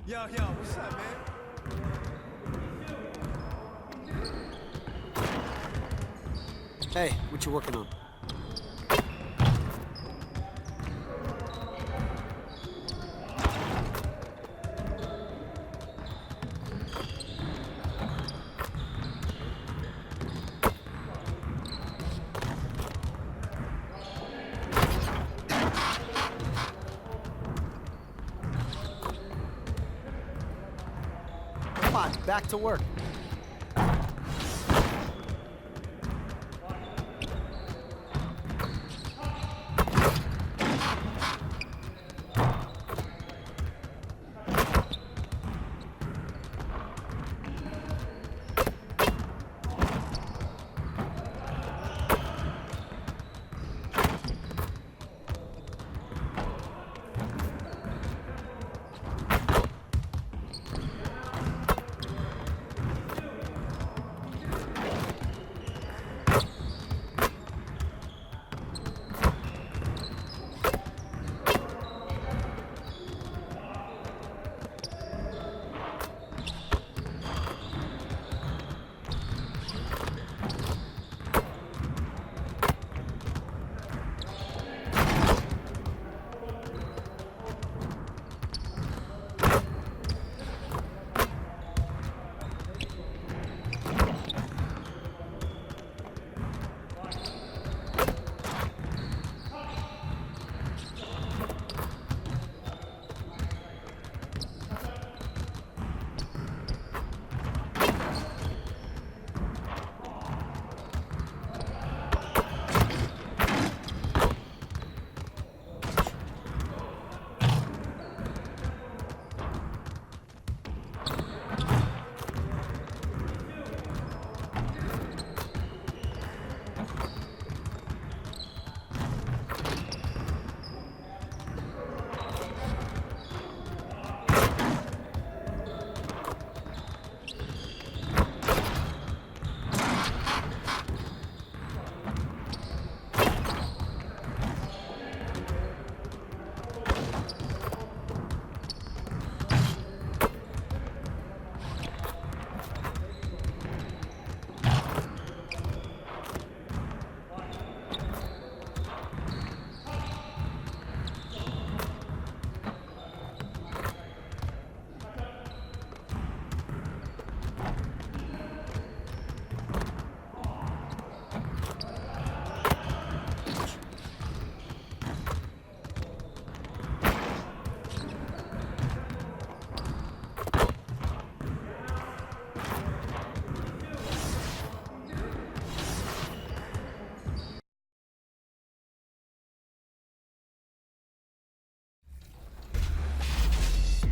Yo, what's up, man? Hey, what you working on? Come on, back to work.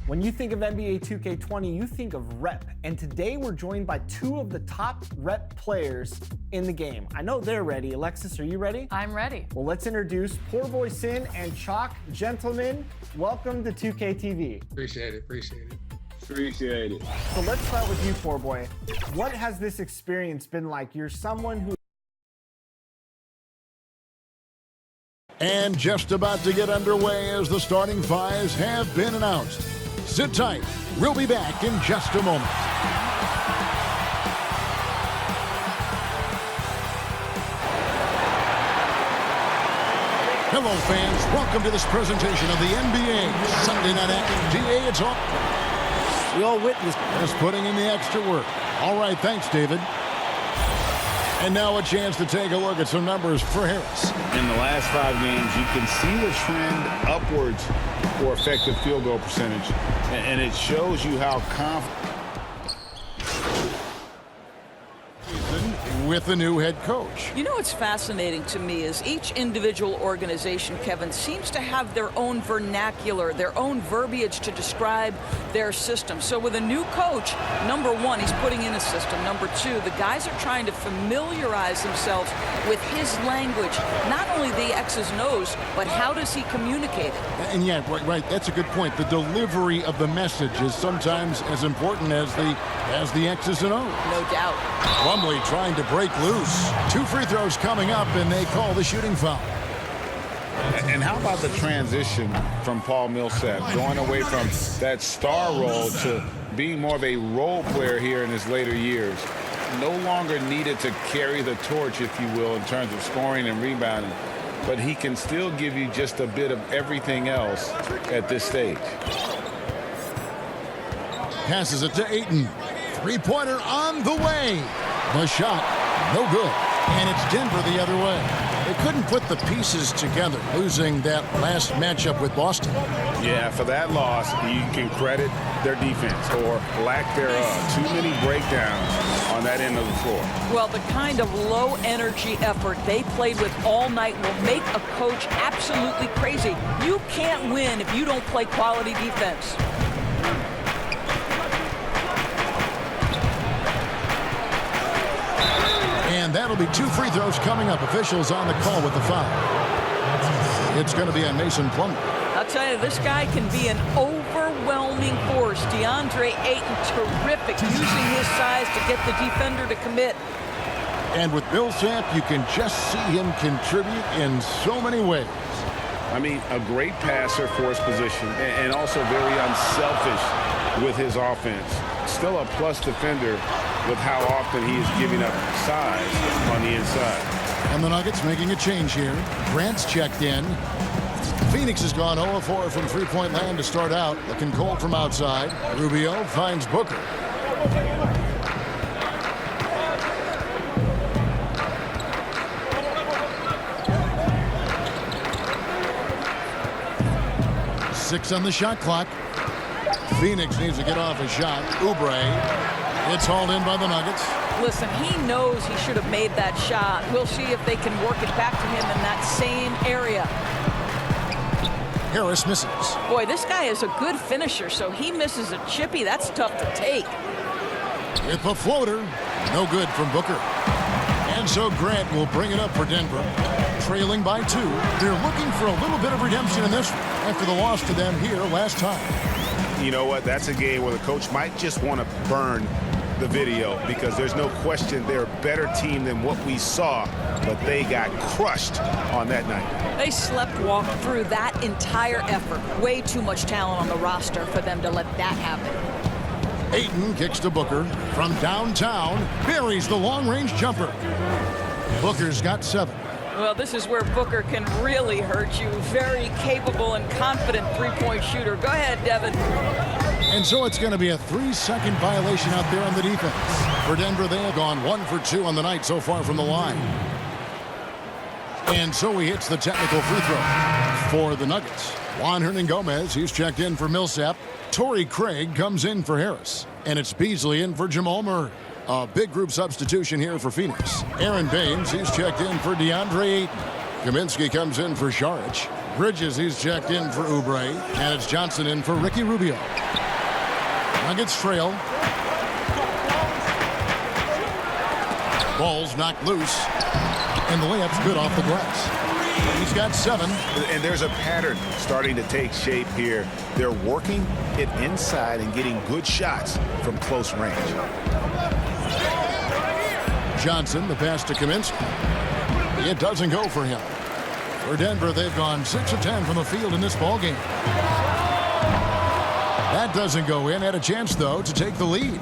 When you think of NBA 2K20, you think of rep. And today we're joined by two of the top rep players in the game. I know they're ready. Alexis, are you ready? I'm ready. Well, let's introduce Poor Boy Sin and Chalk. Gentlemen, welcome to 2K TV. Appreciate it. So let's start with you, Poor Boy. What has this experience been like? You're someone who... And just about to get underway as the starting fives have been announced. Sit tight. We'll be back in just a moment. Hello, fans. Welcome to this presentation of the NBA Sunday Night Action. DA, it's on. We all witnessed. Just putting in the extra work. All right, thanks, David. And now a chance to take a look at some numbers for Harris. In the last 5 games, you can see the trend upwards for effective field goal percentage. And it shows you how confident. With the new head coach. You know what's fascinating to me is each individual organization, Kevin, seems to have their own vernacular, their own verbiage to describe their system. So with a new coach, number one, he's putting in a system. Number two, the guys are trying to familiarize themselves with his language, not only the X's and O's, but how does he communicate it? And yeah, right, that's a good point. The delivery of the message is sometimes as important as the X's and O's. No doubt. Plumlee trying to break loose. 2 free throws coming up, and they call the shooting foul. And how about the transition from Paul Millsap, going away from that star role to being more of a role player here in his later years? No longer needed to carry the torch, if you will, in terms of scoring and rebounding, but he can still give you just a bit of everything else at this stage. Passes it to Ayton. Three-pointer on the way. The shot, no good. And it's Denver the other way. They couldn't put the pieces together, losing that last matchup with Boston. Yeah, for that loss, you can credit their defense or lack thereof. Too many breakdowns on that end of the floor. Well, the kind of low-energy effort they played with all night will make a coach absolutely crazy. You can't win if you don't play quality defense. And that'll be 2 free throws coming up. Officials on the call with the foul. It's going to be on Mason Plumlee. I'll tell you, this guy can be an overwhelming force. DeAndre Ayton, terrific, using his size to get the defender to commit. And with Millsap, you can just see him contribute in so many ways. I mean, a great passer for his position and also very unselfish with his offense. Still a plus defender with how often he is giving up size on the inside. And the Nuggets making a change here. Grant's checked in. Phoenix has gone 0-4 from three-point land to start out. Looking cold from outside. Rubio finds Booker. Six on the shot clock. Phoenix needs to get off a shot. Oubre. It's hauled in by the Nuggets. Listen, he knows he should have made that shot. We'll see if they can work it back to him in that same area. Harris misses. Boy, this guy is a good finisher, so he misses a chippy. That's tough to take. With a floater. No good from Booker. And so Grant will bring it up for Denver. Trailing by 2. They're looking for a little bit of redemption in this one after the loss to them here last time. You know what? That's a game where the coach might just want to burn the video because there's no question they're a better team than what we saw, but they got crushed on that night. They slept-walked through that entire effort. Way too much talent on the roster for them to let that happen. Ayton kicks to Booker from downtown, buries the long-range jumper. Booker's got 7. Well, this is where Booker can really hurt you. Very capable and confident three-point shooter. Go ahead, Devin. And so it's going to be a 3-second violation out there on the defense. For Denver, they have gone 1 for 2 on the night so far from the line. And so he hits the technical free throw for the Nuggets. Juan Hernan-Gomez, he's checked in for Millsap. Torrey Craig comes in for Harris. And it's Beasley in for Jamal Murray. A big group substitution here for Phoenix. Aaron Baines, he's checked in for DeAndre Ayton. Kaminsky comes in for Saric. Bridges, he's checked in for Oubre. And it's Johnson in for Ricky Rubio. Nuggets trail. Ball's knocked loose. And the layup's good off the glass. He's got 7. And there's a pattern starting to take shape here. They're working it inside and getting good shots from close range. Johnson, the pass to Kaminsky. It doesn't go for him. For Denver, they've gone 6 of 10 from the field in this ballgame. That doesn't go in. Had a chance, though, to take the lead.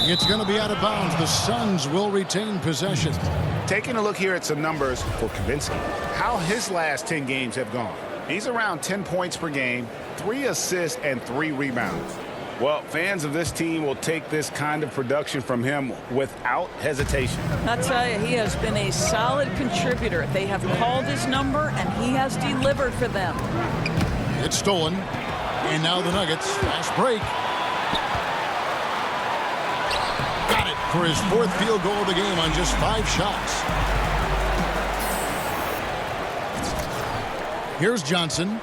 It's going to be out of bounds. The Suns will retain possession. Taking a look here at some numbers for Kaminsky, how his last 10 games have gone. He's around 10 points per game, 3 assists, and 3 rebounds. Well, fans of this team will take this kind of production from him without hesitation. I'll tell you, he has been a solid contributor. They have called his number, and he has delivered for them. It's stolen. And now the Nuggets. Fast break. Got it for his 4th field goal of the game on just 5 shots. Here's Johnson.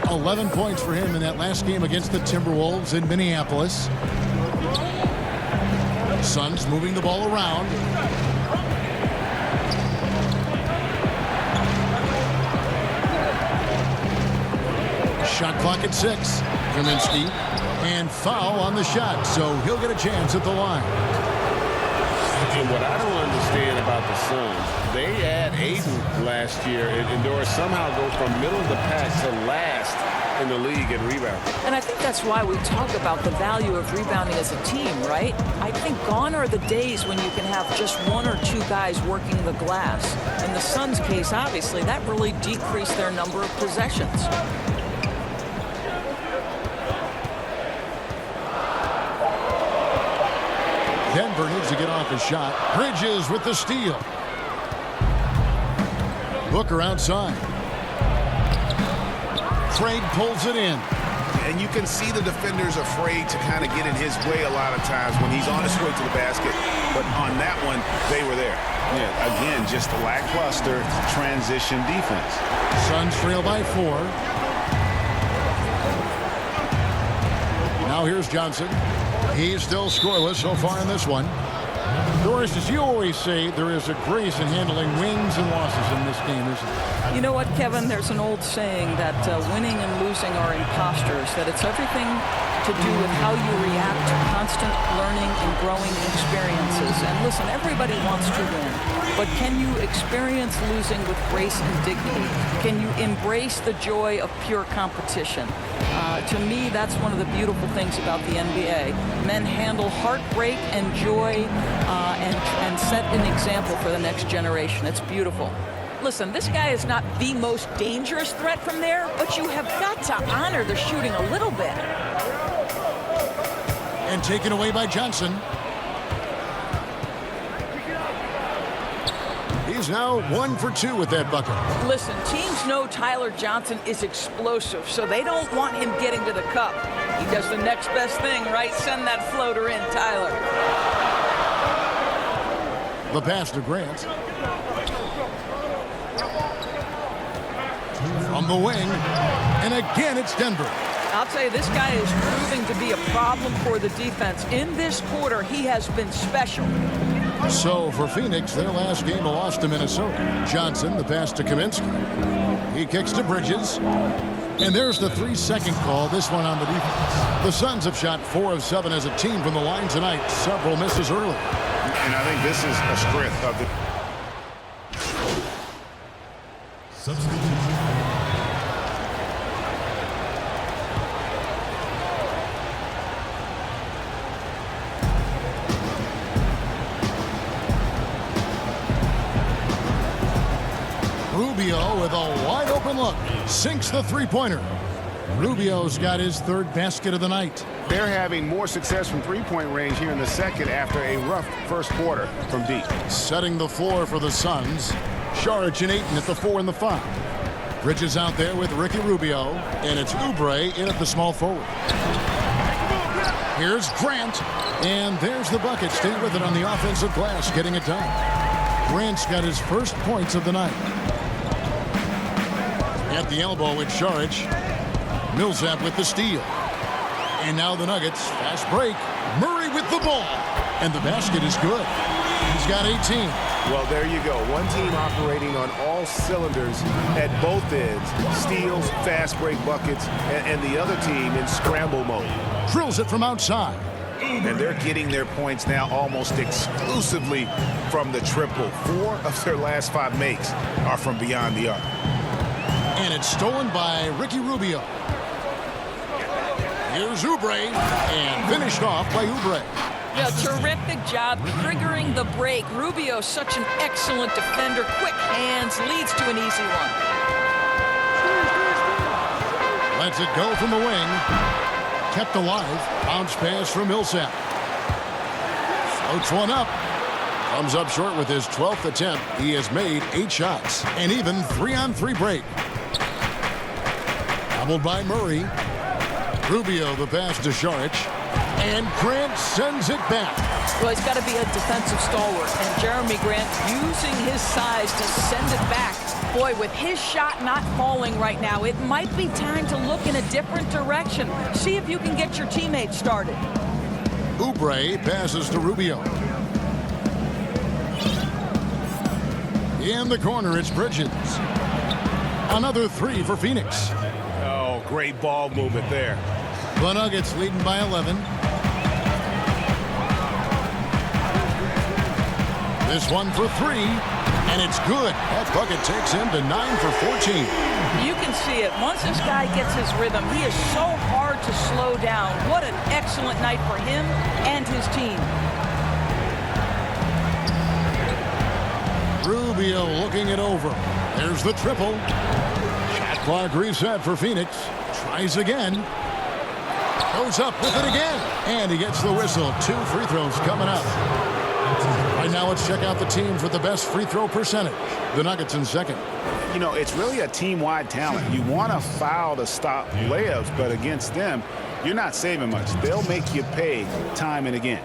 11 points for him in that last game against the Timberwolves in Minneapolis. Suns moving the ball around. Shot clock at 6. Kaminsky. And foul on the shot, so he'll get a chance at the line. And what I don't understand about the Suns, they had Aiden last year, and Doris somehow go from middle of the pack to last in the league in rebounding. And I think that's why we talk about the value of rebounding as a team, right? I think gone are the days when you can have just one or two guys working the glass. In the Suns' case, obviously, that really decreased their number of possessions. Denver needs to get off a shot. Bridges with the steal. Booker outside. Craig pulls it in. And you can see the defenders afraid to kind of get in his way a lot of times when he's on his way to the basket. But on that one, they were there. Yeah, again, just lackluster transition defense. Suns trail by 4. Now here's Johnson. He's still scoreless so far in this one. Doris, as you always say, there is a grace in handling wins and losses in this game, isn't there? You know what, Kevin? There's an old saying that winning and losing are imposters, that it's everything to do with how you react to constant learning and growing experiences. And listen, everybody wants to win, but can you experience losing with grace and dignity? Can you embrace the joy of pure competition? To me, that's one of the beautiful things about the NBA. Men handle heartbreak and joy and set an example for the next generation. It's beautiful. Listen, this guy is not the most dangerous threat from there, but you have got to honor the shooting a little bit. And taken away by Johnson. He's now 1 for 2 with that bucket. Listen, teams know Tyler Johnson is explosive, so they don't want him getting to the cup. He does the next best thing, right? Send that floater in, Tyler. The pass to Grant. From the wing. And again, it's Denver. I'll tell you, this guy is proving to be a problem for the defense. In this quarter, he has been special. So for Phoenix, their last game a loss to Minnesota. Johnson, the pass to Kaminsky. He kicks to Bridges. And there's the 3-second call, this one on the defense. The Suns have shot 4 of 7 as a team from the line tonight. Several misses early. And I think this is a strength of the... Rubio with a wide open look. Sinks the three-pointer. Rubio's got his 3rd basket of the night. They're having more success from three-point range here in the second after a rough first quarter from deep. Setting the floor for the Suns. Saric and Ayton at the 4 and the 5. Bridges out there with Ricky Rubio. And it's Oubre in at the small forward. Here's Grant. And there's the bucket. Stay with it on the offensive glass, getting it done. Grant's got his first points of the night. At the elbow with Saric. Millsap with the steal. And now the Nuggets. Fast break. Murray with the ball. And the basket is good. He's got 18. Well, there you go. One team operating on all cylinders at both ends. Steals, fast break buckets, and the other team in scramble mode. Drills it from outside. And they're getting their points now almost exclusively from the triple. 4 of their last 5 makes are from beyond the arc. And it's stolen by Ricky Rubio. Here's Oubre, and finished off by Oubre. Yeah, terrific job triggering the break. Rubio, such an excellent defender. Quick hands, leads to an easy one. Lets it go from the wing. Kept alive. Bounce pass from Millsap. Floats one up. Comes up short with his 12th attempt. He has made 8 shots. And even 3-on-3 break. Doubled by Murray. Rubio the pass to Saric. And Grant sends it back. Well, he's got to be a defensive stalwart. And Jeremy Grant using his size to send it back. Boy, with his shot not falling right now, it might be time to look in a different direction. See if you can get your teammates started. Oubre passes to Rubio. In the corner, it's Bridges. Another 3 for Phoenix. Oh, great ball movement there. The Nuggets leading by 11. This one for three, and it's good. That bucket takes him to 9 for 14. You can see it. Once this guy gets his rhythm, he is so hard to slow down. What an excellent night for him and his team. Rubio looking it over. There's the triple. Shot clock reset for Phoenix. Tries again. Goes up with it again. And he gets the whistle. 2 free throws coming up. Right now, let's check out the teams with the best free throw percentage. The Nuggets in second. You know, it's really a team-wide talent. You want to foul to stop layups, but against them, you're not saving much. They'll make you pay time and again.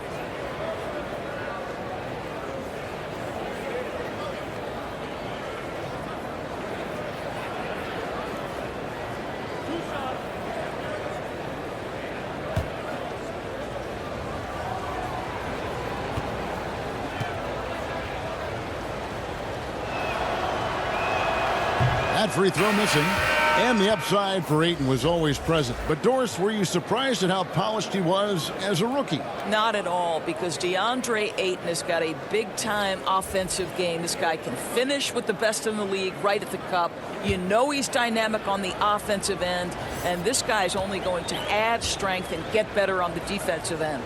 That free throw missing. And the upside for Ayton was always present. But Doris, were you surprised at how polished he was as a rookie? Not at all, because DeAndre Ayton has got a big-time offensive game. This guy can finish with the best in the league right at the cup. You know he's dynamic on the offensive end, and this guy's only going to add strength and get better on the defensive end.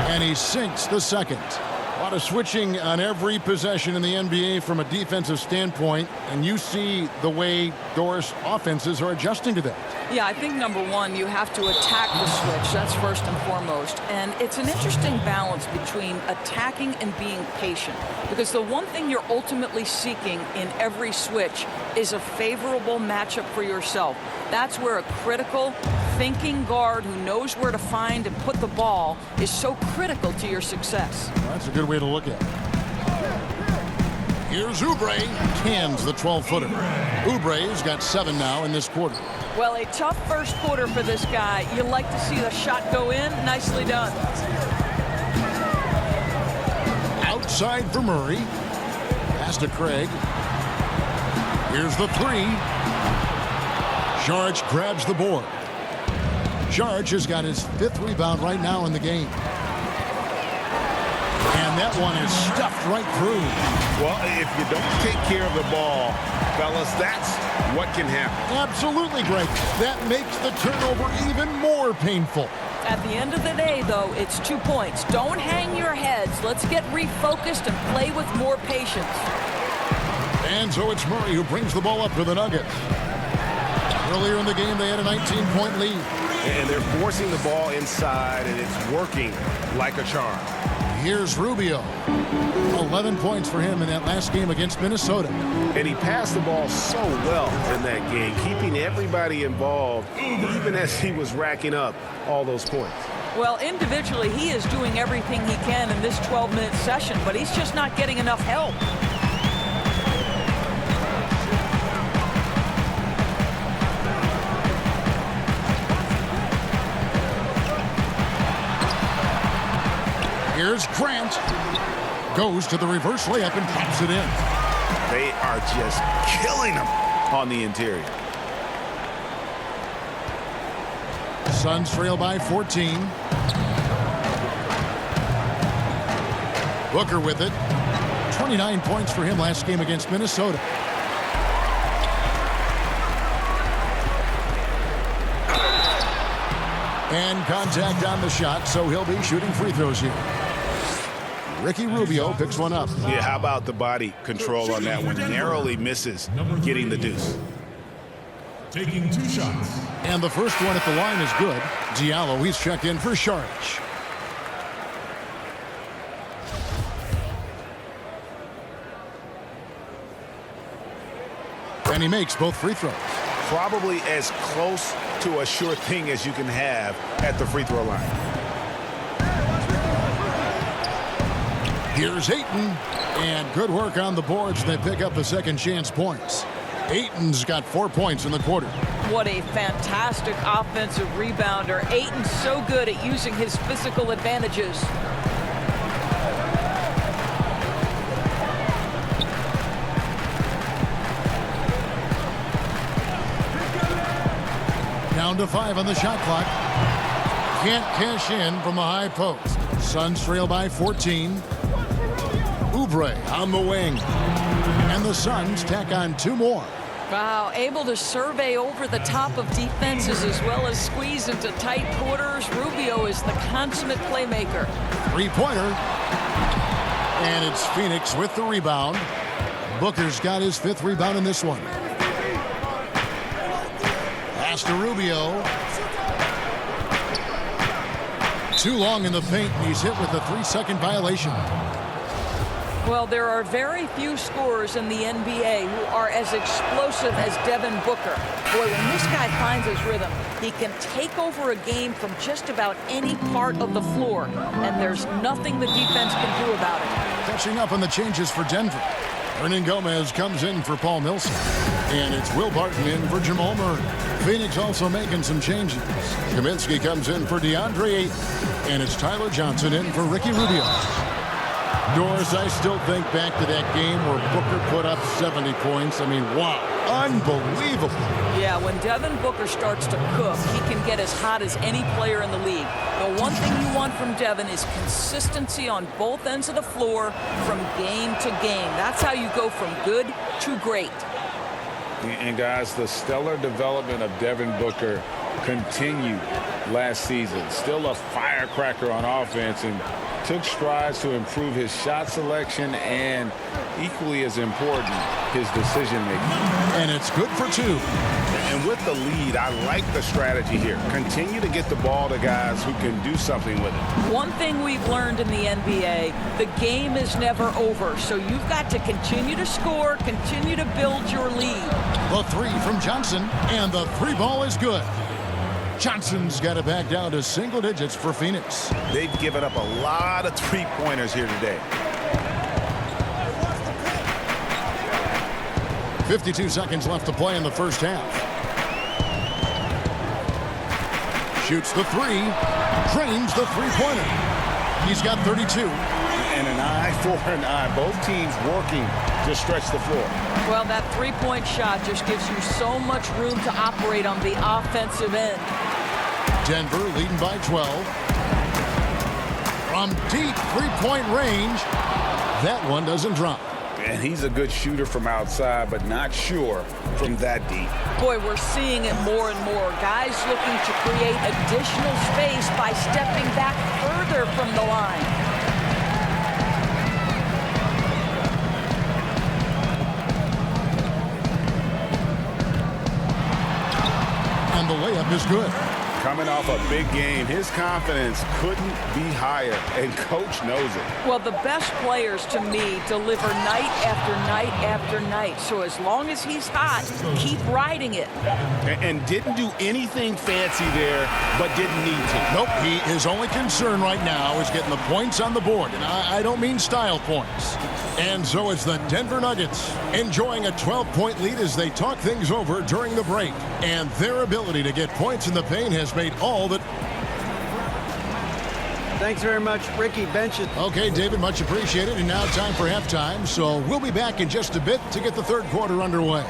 And he sinks the second. A lot of switching on every possession in the NBA from a defensive standpoint, and you see the way Doris offenses are adjusting to that. Yeah, I think number one, you have to attack the switch. That's first and foremost. And it's an interesting balance between attacking and being patient, because the one thing you're ultimately seeking in every switch is a favorable matchup for yourself. That's where a critical thinking guard who knows where to find and put the ball is so critical to your success. Well, that's a good way to look at it. Here's Oubre. Cans the 12-footer. Oubre's got 7 now in this quarter. Well, a tough first quarter for this guy. You like to see the shot go in. Nicely done. Outside for Murray. Pass to Craig. Here's the 3. Saric grabs the board. Saric has got his 5th rebound right now in the game. And that one is stuffed right through. Well, if you don't take care of the ball, fellas, that's what can happen. Absolutely, Greg. That makes the turnover even more painful. At the end of the day, though, it's 2 points. Don't hang your heads. Let's get refocused and play with more patience. And so it's Murray who brings the ball up for the Nuggets. Earlier in the game, they had a 19-point lead. And they're forcing the ball inside, and it's working like a charm. Here's Rubio. 11 points for him in that last game against Minnesota. And he passed the ball so well in that game, keeping everybody involved, even as he was racking up all those points. Well, individually, he is doing everything he can in this 12-minute session, but he's just not getting enough help. Here's Grant. Goes to the reverse layup and pops it in. They are just killing him on the interior. Suns trail by 14. Booker with it. 29 points for him last game against Minnesota. And contact on the shot, so he'll be shooting free throws here. Ricky Rubio picks one up. Yeah, how about the body control on that one? Narrowly misses getting the deuce. Taking 2 shots. And the first one at the line is good. Diallo, he's checked in for Saric. And he makes both free throws. Probably as close to a sure thing as you can have at the free throw line. Here's Ayton, and good work on the boards. They pick up the second chance points. Ayton's got 4 points in the quarter. What a fantastic offensive rebounder. Ayton's so good at using his physical advantages. Down to 5 on the shot clock. Can't cash in from the high post. Suns trail by 14. Oubre on the wing. And the Suns tack on 2 more. Wow, able to survey over the top of defenses as well as squeeze into tight quarters. Rubio is the consummate playmaker. 3-pointer. And it's Phoenix with the rebound. Booker's got his 5th rebound in this one. Pass to Rubio. Too long in the paint, and he's hit with a 3-second violation. Well, there are very few scorers in the NBA who are as explosive as Devin Booker. Boy, when this guy finds his rhythm, he can take over a game from just about any part of the floor, and there's nothing the defense can do about it. Catching up on the changes for Denver. Hernan Gomez comes in for Paul Millsap. And it's Will Barton in for Jamal Murray. Phoenix also making some changes. Kaminsky comes in for DeAndre Ayton. And it's Tyler Johnson in for Ricky Rubio. Doris, I still think back to that game where Booker put up 70 points. I mean, wow, unbelievable. Yeah, when Devin Booker starts to cook, he can get as hot as any player in the league. The one thing you want from Devin is consistency on both ends of the floor from game to game. That's how you go from good to great. And guys, the stellar development of Devin Booker continued last season. Still a firecracker on offense and took strides to improve his shot selection and, equally as important, his decision making. And it's good for 2. And with the lead, I like the strategy here. Continue to get the ball to guys who can do something with it. One thing we've learned in the NBA, the game is never over. So you've got to continue to score, continue to build your lead. The 3 from Johnson, and the 3 ball is good. Johnson's got it back down to single digits for Phoenix. They've given up a lot of 3-pointers here today. 52 seconds left to play in the first half. Shoots the 3. Drains the 3-pointer. He's got 32. And an eye for an eye. Both teams working to stretch the floor. Well, that 3-point shot just gives you so much room to operate on the offensive end. Denver leading by 12. From deep 3-point range, that one doesn't drop. And he's a good shooter from outside, but not sure from that deep. Boy, we're seeing it more and more. Guys looking to create additional space by stepping back further from the line. And the layup is good. Coming off a big game, his confidence couldn't be higher, and coach knows it. Well, the best players, to me, deliver night after night after night. So as long as he's hot, keep riding it. And didn't do anything fancy there, but didn't need to. Nope, his only concern right now is getting the points on the board. And I don't mean style points. And so it's the Denver Nuggets enjoying a 12-point lead as they talk things over during the break. And their ability to get points in the paint has made all that. Thanks very much, Ricky. Bench it. Okay, David, much appreciated. And now time for halftime. So we'll be back in just a bit to get the third quarter underway.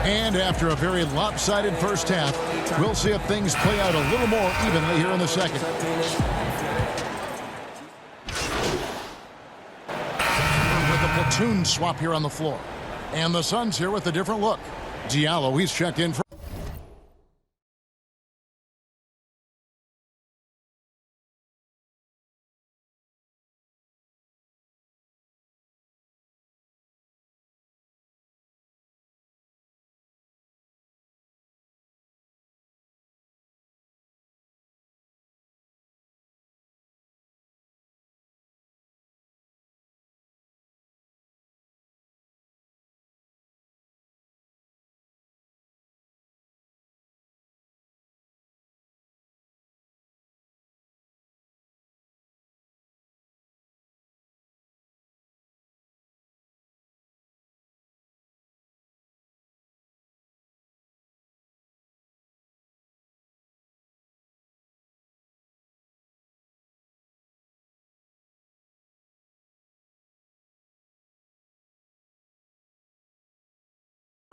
And after a very lopsided first half, we'll see if things play out a little more evenly here in the second. With a platoon swap here on the floor. And the Suns here with a different look. Diallo, he's checked in for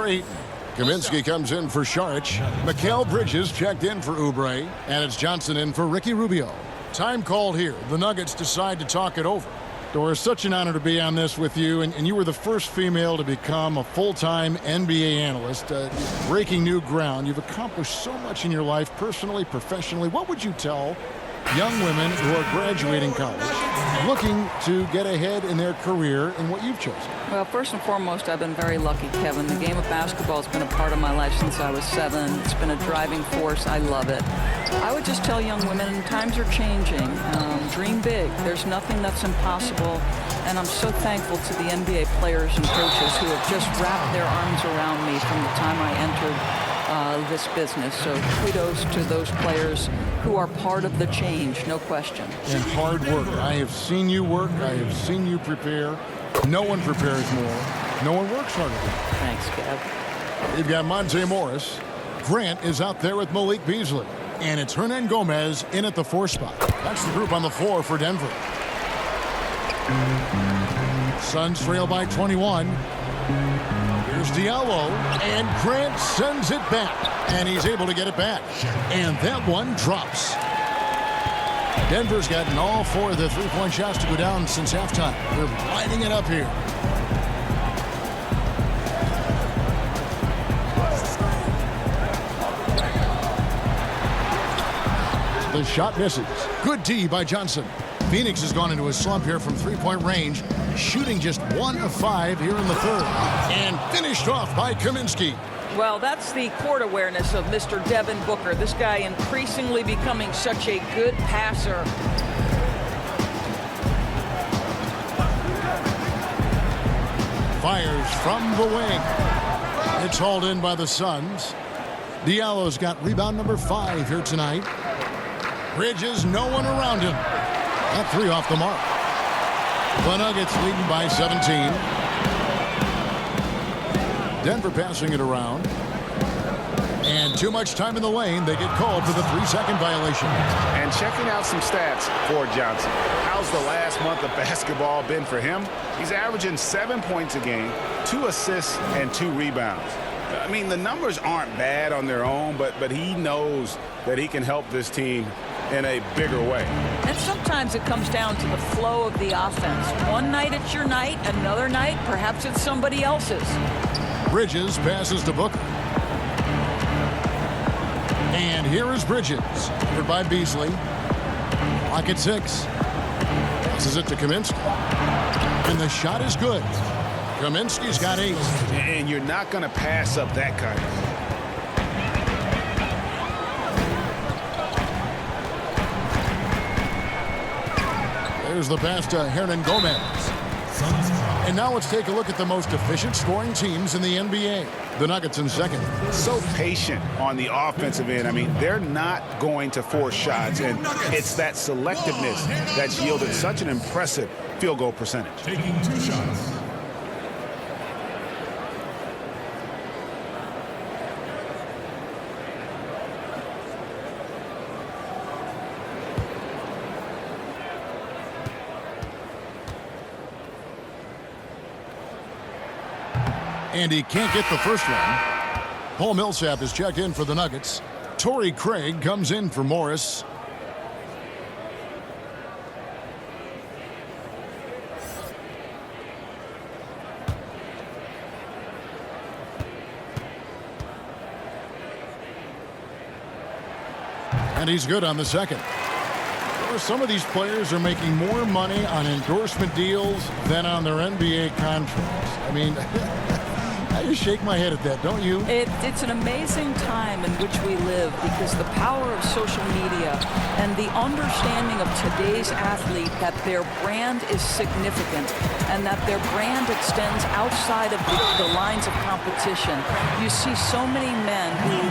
8. Kaminsky comes in for Saric. Mikal Bridges checked in for Oubre. And it's Johnson in for Ricky Rubio. Time called here. The Nuggets decide to talk it over. Doris, such an honor to be on this with you. And you were the first female to become a full-time NBA analyst. Breaking new ground. You've accomplished so much in your life, personally, professionally. What would you tell young women who are graduating college, looking to get ahead in their career in what you've chosen? Well, first and foremost, I've been very lucky, Kevin. The game of basketball has been a part of my life since I was 7. It's been a driving force. I love it. I would just tell young women, times are changing. Dream big. There's nothing that's impossible. And I'm so thankful to the NBA players and coaches who have just wrapped their arms around me from the time I entered this business. So kudos to those players who are part of the change, no question. And hard work. I have seen you work. I have seen you prepare. No one prepares more. No one works harder. Thanks, Kev. You've got Monte Morris. Grant is out there with Malik Beasley. And it's Hernan Gomez in at the 4 spot. That's the group on the floor for Denver. Suns trail by 21. Here's Diallo. And Grant sends it back. And he's able to get it back. And that one drops. Denver's gotten all 4 of the 3-point shots to go down since halftime. They're lining it up here. The shot misses. Good D by Johnson. Phoenix has gone into a slump here from 3-point range, shooting just 1 of 5 here in the 3rd. And finished off by Kaminsky. Well, that's the court awareness of Mr. Devin Booker. This guy increasingly becoming such a good passer. Fires from the wing. It's hauled in by the Suns. Diallo's got rebound number 5 here tonight. Bridges, no one around him. That 3 off the mark. The Nuggets leading by 17. Denver passing it around. And too much time in the lane. They get called for the 3-second violation. And checking out some stats for Johnson. How's the last month of basketball been for him? He's averaging 7 points a game, 2 assists, and 2 rebounds. I mean, the numbers aren't bad on their own, but he knows that he can help this team in a bigger way. And sometimes it comes down to the flow of the offense. One night it's your night, another night perhaps it's somebody else's. Bridges passes to Booker. And here is Bridges, covered by Beasley. Clock at 6. Passes it to Kaminsky. And the shot is good. Kaminsky's got 8. And you're not going to pass up that kind of. There's the pass to Hernan Gomez. And now let's take a look at the most efficient scoring teams in the NBA. The Nuggets in second. So patient on the offensive end. I mean, they're not going to force shots, and it's that selectiveness that's yielded such an impressive field goal percentage. Taking 2 shots. And he can't get the first one. Paul Millsap is checked in for the Nuggets. Torrey Craig comes in for Morris. And he's good on the second. Some of these players are making more money on endorsement deals than on their NBA contracts. I mean, I just shake my head at that, don't you? It's an amazing time in which we live because the power of social media and the understanding of today's athlete that their brand is significant and that their brand extends outside of the lines of competition. You see so many men who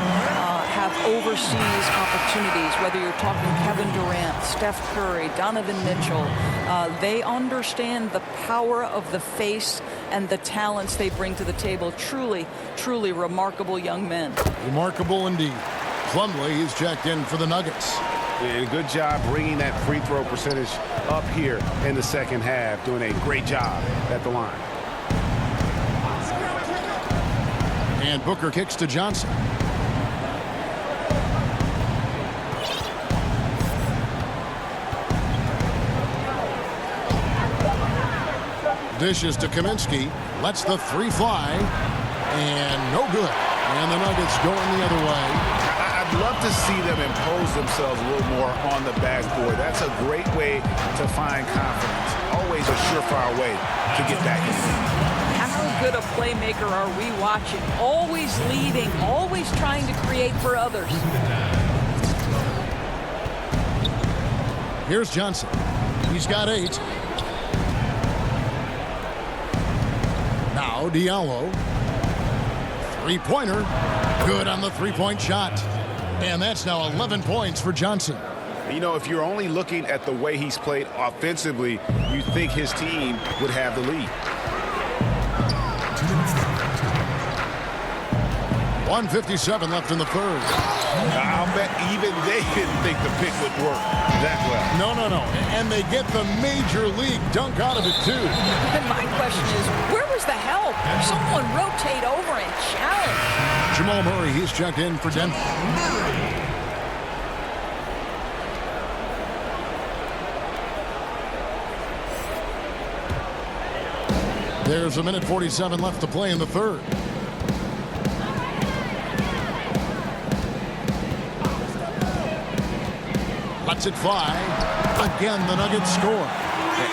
have overseas opportunities, whether you're talking Kevin Durant, Steph Curry, Donovan Mitchell. They understand the power of the face and the talents they bring to the table. Truly, truly remarkable young men. Remarkable indeed. Plumlee is checked in for the Nuggets. And a good job bringing that free throw percentage up here in the second half. Doing a great job at the line. And Booker kicks to Johnson. Dishes to Kaminsky. Lets the three fly. And no good. And the Nuggets going the other way. I'd love to see them impose themselves a little more on the backboard. That's a great way to find confidence. Always a surefire way to get back in. How good a playmaker are we watching? Always leading, always trying to create for others. Here's Johnson. He's got 8. Now Diallo. Three-pointer. Good on the three-point shot. And that's now 11 points for Johnson. You know, if you're only looking at the way he's played offensively, you think his team would have the lead. 1:57 left in the third. I'll bet even they didn't think the pick would work that well. No. And they get the major league dunk out of it, too. And my question is, where was the help? Someone rotate over and challenge. Jamal Murray, he's checked in for Denver. There's 1:47 left to play in the third. Lets it fly. Again, the Nuggets score.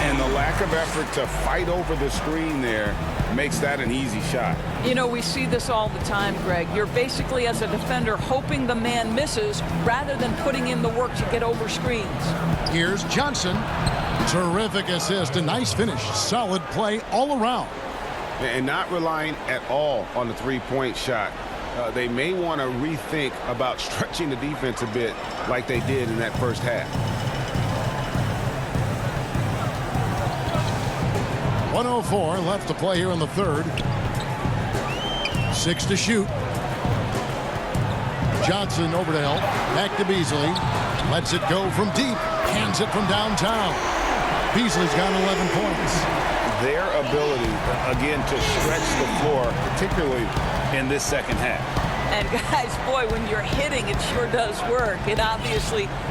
And the lack of effort to fight over the screen there makes that an easy shot. You know, we see this all the time, Greg. You're basically, as a defender, hoping the man misses rather than putting in the work to get over screens. Here's Johnson. Terrific assist. A nice finish. Solid play all around. And not relying at all on the three-point shot. They may want to rethink about stretching the defense a bit like they did in that first half. 1:04 left to play here in the third. 6 to shoot. Johnson over to help. Back to Beasley. Lets it go from deep. Hands it from downtown. Beasley's got 11 points. Their ability, again, to stretch the floor, particularly in this second half. And guys, boy, when you're hitting, it sure does work. It obviously